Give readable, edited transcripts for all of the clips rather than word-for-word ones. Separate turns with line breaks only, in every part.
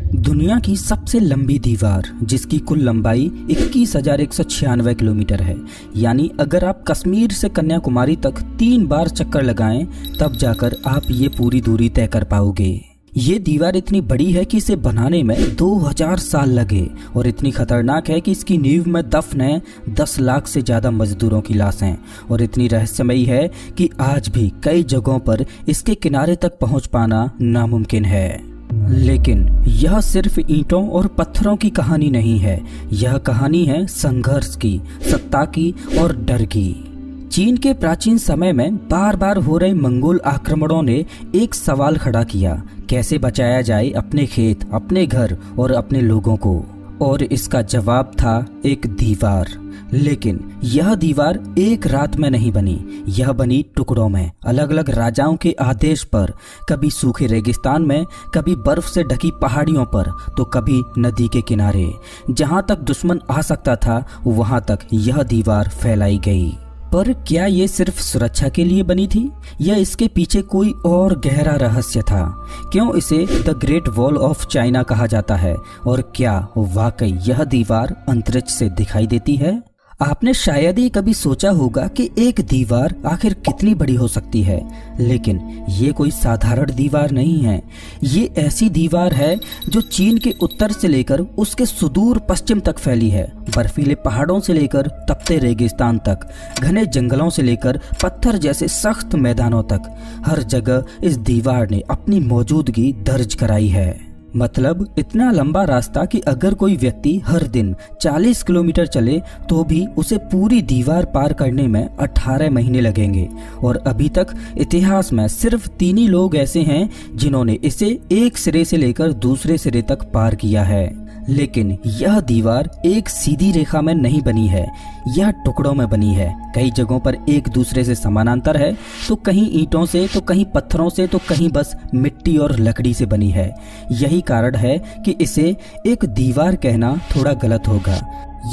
दुनिया की सबसे लंबी दीवार जिसकी कुल लंबाई 21,196 किलोमीटर है। यानी अगर आप कश्मीर से कन्याकुमारी तक 3 बार चक्कर लगाएं तब जाकर आप ये पूरी दूरी तय कर पाओगे। ये दीवार इतनी बड़ी है कि इसे बनाने में 2000 साल लगे और इतनी खतरनाक है कि इसकी नींव में दफन है 10 लाख से ज़्यादा मजदूरों की लाशें और इतनी रहस्यमयी है कि आज भी कई जगहों पर इसके किनारे तक पहुंच पाना नामुमकिन है। लेकिन यह सिर्फ ईंटों और पत्थरों की कहानी नहीं है, यह कहानी है संघर्ष की, सत्ता की और डर की। चीन के प्राचीन समय में बार बार हो रहे मंगोल आक्रमणों ने एक सवाल खड़ा किया, कैसे बचाया जाए अपने खेत, अपने घर और अपने लोगों को। और इसका जवाब था एक दीवार। लेकिन यह दीवार एक रात में नहीं बनी, यह बनी टुकड़ों में, अलग अलग राजाओं के आदेश पर, कभी सूखे रेगिस्तान में, कभी बर्फ से ढकी पहाड़ियों पर, तो कभी नदी के किनारे। जहां तक दुश्मन आ सकता था वहां तक यह दीवार फैलाई गई। पर क्या ये सिर्फ सुरक्षा के लिए बनी थी या इसके पीछे कोई और गहरा रहस्य था? क्यों इसे the great wall of China कहा जाता है और क्या वाकई यह दीवार अंतरिक्ष से दिखाई देती है? आपने शायद ही कभी सोचा होगा कि एक दीवार आखिर कितनी बड़ी हो सकती है, लेकिन ये कोई साधारण दीवार नहीं है। ये ऐसी दीवार है जो चीन के उत्तर से लेकर उसके सुदूर पश्चिम तक फैली है। बर्फीले पहाड़ों से लेकर तपते रेगिस्तान तक, घने जंगलों से लेकर पत्थर जैसे सख्त मैदानों तक, हर जगह इस दीवार ने अपनी मौजूदगी दर्ज कराई है। मतलब इतना लंबा रास्ता कि अगर कोई व्यक्ति हर दिन 40 किलोमीटर चले तो भी उसे पूरी दीवार पार करने में 18 महीने लगेंगे। और अभी तक इतिहास में सिर्फ 3 ही लोग ऐसे हैं जिन्होंने इसे एक सिरे से लेकर दूसरे सिरे तक पार किया है। लेकिन यह दीवार एक सीधी रेखा में नहीं बनी है, यह टुकड़ों में बनी है। कई जगहों पर एक दूसरे से समानांतर है, तो कहीं ईंटों से, तो कहीं पत्थरों से, तो कहीं बस मिट्टी और लकड़ी से बनी है। यही कारण है कि इसे एक दीवार कहना थोड़ा गलत होगा।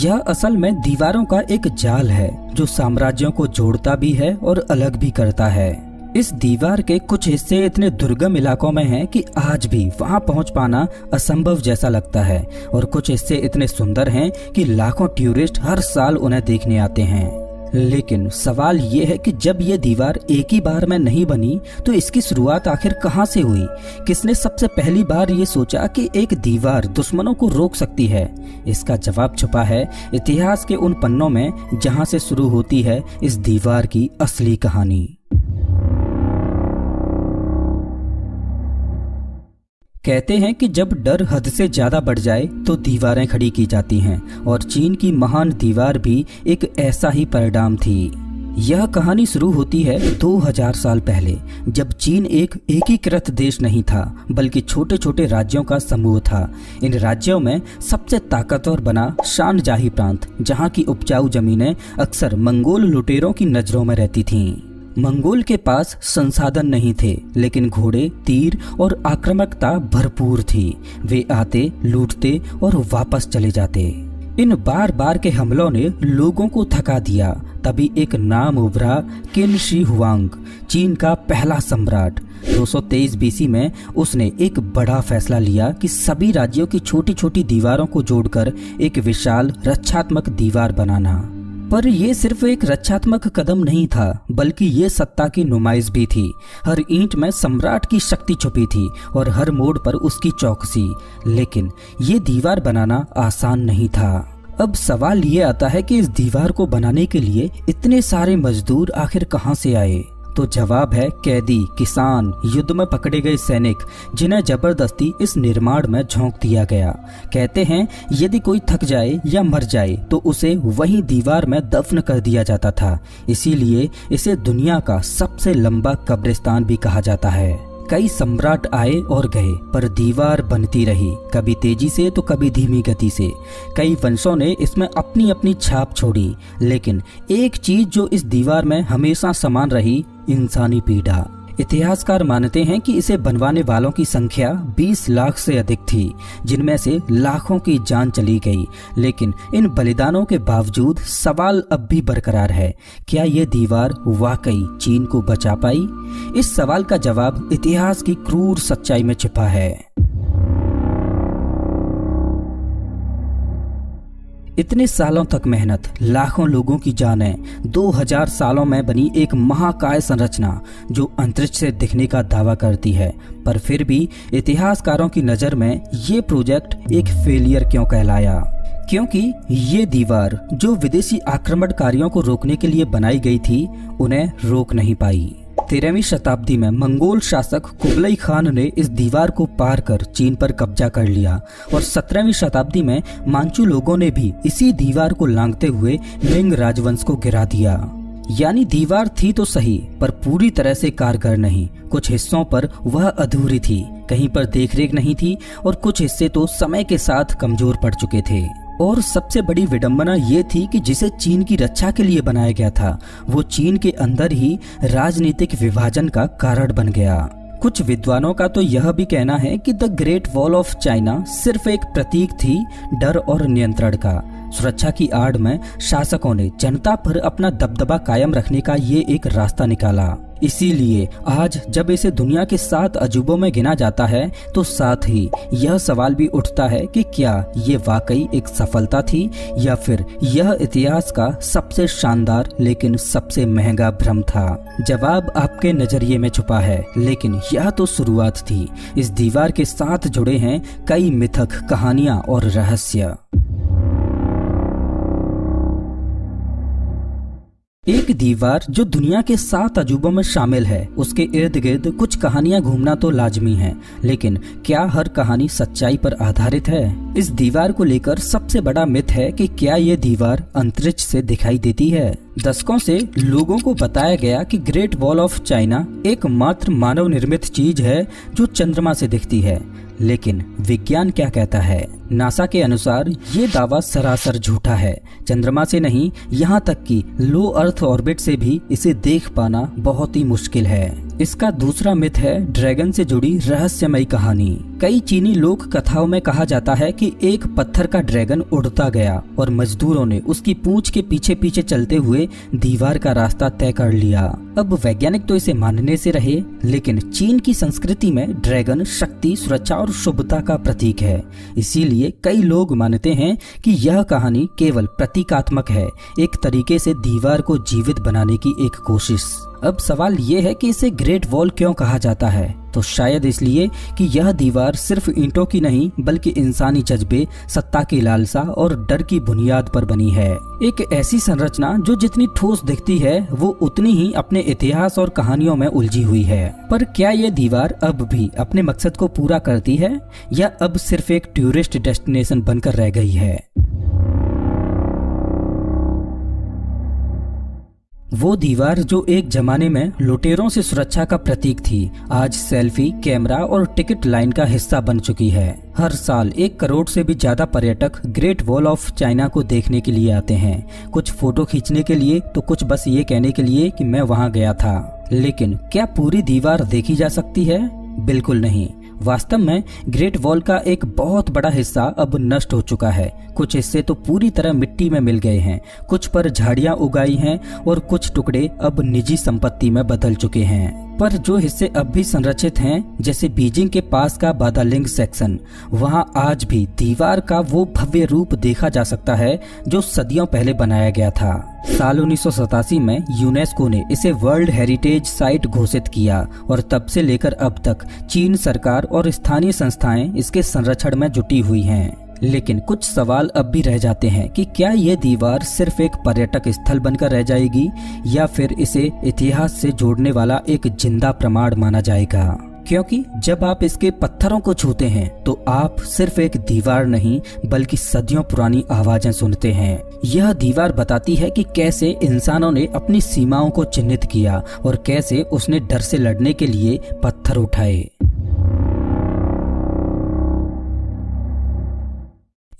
यह असल में दीवारों का एक जाल है जो साम्राज्यों को जोड़ता भी है और अलग भी करता है। इस दीवार के कुछ हिस्से इतने दुर्गम इलाकों में हैं कि आज भी वहां पहुंच पाना असंभव जैसा लगता है, और कुछ हिस्से इतने सुंदर हैं कि लाखों टूरिस्ट हर साल उन्हें देखने आते हैं। लेकिन सवाल ये है कि जब ये दीवार एक ही बार में नहीं बनी तो इसकी शुरुआत आखिर कहां से हुई? किसने सबसे पहली बार ये सोचा कि एक दीवार दुश्मनों को रोक सकती है? इसका जवाब छुपा है इतिहास के उन पन्नों में जहां से शुरू होती है इस दीवार की असली कहानी। कहते हैं कि जब डर हद से ज्यादा बढ़ जाए तो दीवारें खड़ी की जाती हैं, और चीन की महान दीवार भी एक ऐसा ही परिणाम थी। यह कहानी शुरू होती है 2000 साल पहले, जब चीन एक एकीकृत देश नहीं था बल्कि छोटे छोटे राज्यों का समूह था। इन राज्यों में सबसे ताकतवर बना शानजाही प्रांत, जहां की उपजाऊ जमीनें अक्सर मंगोल लुटेरों की नजरों में रहती थीं। मंगोल के पास संसाधन नहीं थे, लेकिन घोड़े, तीर और आक्रामकता भरपूर थी। वे आते, लूटते और वापस चले जाते। इन बार बार के हमलों ने लोगों को थका दिया। तभी एक नाम उभरा, किन शी हुआंग, चीन का पहला सम्राट। 223 बीसी में उसने एक बड़ा फैसला लिया कि सभी राज्यों की छोटी छोटी दीवारों को जोड़कर एक विशाल रक्षात्मक दीवार बनाना। पर यह सिर्फ एक रक्षात्मक कदम नहीं था, बल्कि ये सत्ता की नुमाइश भी थी। हर ईंट में सम्राट की शक्ति छुपी थी और हर मोड़ पर उसकी चौकसी। लेकिन ये दीवार बनाना आसान नहीं था। अब सवाल ये आता है कि इस दीवार को बनाने के लिए इतने सारे मजदूर आखिर कहां से आए? तो जवाब है कैदी, किसान, युद्ध में पकड़े गए सैनिक, जिन्हें जबरदस्ती इस निर्माण में झोंक दिया गया। कहते हैं यदि कोई थक जाए या मर जाए तो उसे वहीं दीवार में दफन कर दिया जाता था। इसीलिए इसे दुनिया का सबसे लंबा कब्रिस्तान भी कहा जाता है। कई सम्राट आए और गए, पर दीवार बनती रही, कभी तेजी से तो कभी धीमी गति से। कई वंशों ने इसमें अपनी अपनी छाप छोड़ी, लेकिन एक चीज जो इस दीवार में हमेशा समान रही, इंसानी पीड़ा। इतिहासकार मानते हैं कि इसे बनवाने वालों की संख्या 20 लाख से अधिक थी, जिनमें से लाखों की जान चली गई। लेकिन इन बलिदानों के बावजूद सवाल अब भी बरकरार है, क्या ये दीवार वाकई चीन को बचा पाई? इस सवाल का जवाब इतिहास की क्रूर सच्चाई में छिपा है। इतने सालों तक मेहनत, लाखों लोगों की जानें, 2000 सालों में बनी एक महाकाय संरचना जो अंतरिक्ष से दिखने का दावा करती है, पर फिर भी इतिहासकारों की नज़र में ये प्रोजेक्ट एक फेलियर क्यों कहलाया? क्योंकि ये दीवार जो विदेशी आक्रमणकारियों को रोकने के लिए बनाई गई थी, उन्हें रोक नहीं पाई। 13वीं शताब्दी में मंगोल शासक कुबलई खान ने इस दीवार को पार कर चीन पर कब्जा कर लिया और 17वीं शताब्दी में मांचू लोगों ने भी इसी दीवार को लांघते हुए मिंग राजवंश को गिरा दिया। यानी दीवार थी तो सही, पर पूरी तरह से कारगर नहीं। कुछ हिस्सों पर वह अधूरी थी, कहीं पर देखरेख नहीं थी और कुछ हिस्से तो समय के साथ कमजोर पड़ चुके थे। और सबसे बड़ी विडंबना ये थी कि जिसे चीन की रक्षा के लिए बनाया गया था, वो चीन के अंदर ही राजनीतिक विभाजन का कारण बन गया। कुछ विद्वानों का तो यह भी कहना है कि the great wall of China सिर्फ एक प्रतीक थी डर और नियंत्रण का। सुरक्षा की आड़ में शासकों ने जनता पर अपना दबदबा कायम रखने का ये एक रास्ता निकाला। इसीलिए आज जब इसे दुनिया के 7 अजूबों में गिना जाता है, तो साथ ही यह सवाल भी उठता है कि क्या ये वाकई एक सफलता थी या फिर यह इतिहास का सबसे शानदार लेकिन सबसे महंगा भ्रम था? जवाब आपके नजरिए में छुपा है, लेकिन यह तो शुरुआत थी। इस दीवार के साथ जुड़े हैं कई मिथक, कहानियां और रहस्य। एक दीवार जो दुनिया के 7 अजूबों में शामिल है, उसके इर्द गिर्द कुछ कहानियां घूमना तो लाजमी है, लेकिन क्या हर कहानी सच्चाई पर आधारित है? इस दीवार को लेकर सबसे बड़ा मिथ है कि क्या ये दीवार अंतरिक्ष से दिखाई देती है। दशकों से लोगों को बताया गया कि ग्रेट वॉल ऑफ चाइना एकमात्र मानव निर्मित चीज है जो चंद्रमा से दिखती है, लेकिन विज्ञान क्या कहता है? नासा के अनुसार ये दावा सरासर झूठा है। चंद्रमा से नहीं, यहाँ तक कि लो अर्थ ऑर्बिट से भी इसे देख पाना बहुत ही मुश्किल है। इसका दूसरा मिथ है ड्रैगन से जुड़ी रहस्यमयी कहानी। कई चीनी लोक कथाओं में कहा जाता है कि एक पत्थर का ड्रैगन उड़ता गया और मजदूरों ने उसकी पूंछ के पीछे पीछे चलते हुए दीवार का रास्ता तय कर लिया। अब वैज्ञानिक तो इसे मानने से रहे, लेकिन चीन की संस्कृति में ड्रैगन शक्ति, सुरक्षा और शुभता का प्रतीक है। इसीलिए कई लोग मानते हैं कि यह कहानी केवल प्रतीकात्मक है, एक तरीके से दीवार को जीवित बनाने की एक कोशिश। अब सवाल ये है कि इसे ग्रेट वॉल क्यों कहा जाता है? तो शायद इसलिए कि यह दीवार सिर्फ ईंटों की नहीं, बल्कि इंसानी जज्बे, सत्ता की लालसा और डर की बुनियाद पर बनी है। एक ऐसी संरचना जो जितनी ठोस दिखती है, वो उतनी ही अपने इतिहास और कहानियों में उलझी हुई है। पर क्या ये दीवार अब भी अपने मकसद को पूरा करती है, या अब सिर्फ एक टूरिस्ट डेस्टिनेशन बनकर रह गई है? वो दीवार जो एक जमाने में लुटेरों से सुरक्षा का प्रतीक थी, आज सेल्फी, कैमरा और टिकट लाइन का हिस्सा बन चुकी है। हर साल 1 करोड़ से भी ज्यादा पर्यटक ग्रेट वॉल ऑफ चाइना को देखने के लिए आते हैं। कुछ फोटो खींचने के लिए, तो कुछ बस ये कहने के लिए कि मैं वहां गया था। लेकिन क्या पूरी दीवार देखी जा सकती है? बिल्कुल नहीं। वास्तव में ग्रेट वॉल का एक बहुत बड़ा हिस्सा अब नष्ट हो चुका है। कुछ हिस्से तो पूरी तरह मिट्टी में मिल गए हैं, कुछ पर झाड़ियां उगाई हैं और कुछ टुकड़े अब निजी संपत्ति में बदल चुके हैं। पर जो हिस्से अब भी संरक्षित हैं, जैसे बीजिंग के पास का बादालिंग सेक्शन, वहां आज भी दीवार का वो भव्य रूप देखा जा सकता है जो सदियों पहले बनाया गया था। साल 1987 में यूनेस्को ने इसे वर्ल्ड हेरिटेज साइट घोषित किया और तब से लेकर अब तक चीन सरकार और स्थानीय संस्थाएं इसके संरक्षण में जुटी हुई हैं। लेकिन कुछ सवाल अब भी रह जाते हैं कि क्या यह दीवार सिर्फ एक पर्यटक स्थल बनकर रह जाएगी, या फिर इसे इतिहास से जोड़ने वाला एक जिंदा प्रमाण माना जाएगा? क्योंकि जब आप इसके पत्थरों को छूते हैं, तो आप सिर्फ एक दीवार नहीं, बल्कि सदियों पुरानी आवाजें सुनते हैं। यह दीवार बताती है कि कैसे इंसानों ने अपनी सीमाओं को चिन्हित किया और कैसे उसने डर से लड़ने के लिए पत्थर उठाए।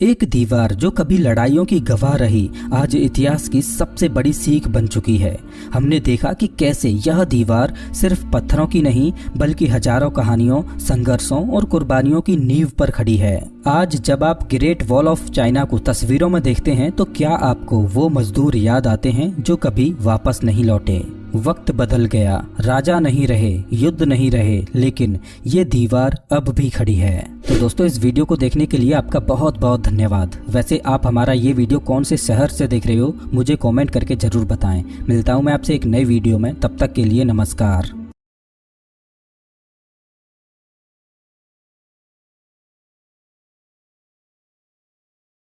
एक दीवार जो कभी लड़ाइयों की गवाह रही, आज इतिहास की सबसे बड़ी सीख बन चुकी है। हमने देखा कि कैसे यह दीवार सिर्फ पत्थरों की नहीं, बल्कि हजारों कहानियों, संघर्षों और कुर्बानियों की नींव पर खड़ी है। आज जब आप ग्रेट वॉल ऑफ चाइना को तस्वीरों में देखते हैं, तो क्या आपको वो मजदूर याद आते हैं जो कभी वापस नहीं लौटे? वक्त बदल गया, राजा नहीं रहे, युद्ध नहीं रहे, लेकिन ये दीवार अब भी खड़ी है। तो दोस्तों, इस वीडियो को देखने के लिए आपका बहुत बहुत धन्यवाद। वैसे आप हमारा ये वीडियो कौन से शहर से देख रहे हो, मुझे कमेंट करके जरूर बताएं। मिलता हूं मैं आपसे एक नई वीडियो में, तब तक के लिए नमस्कार।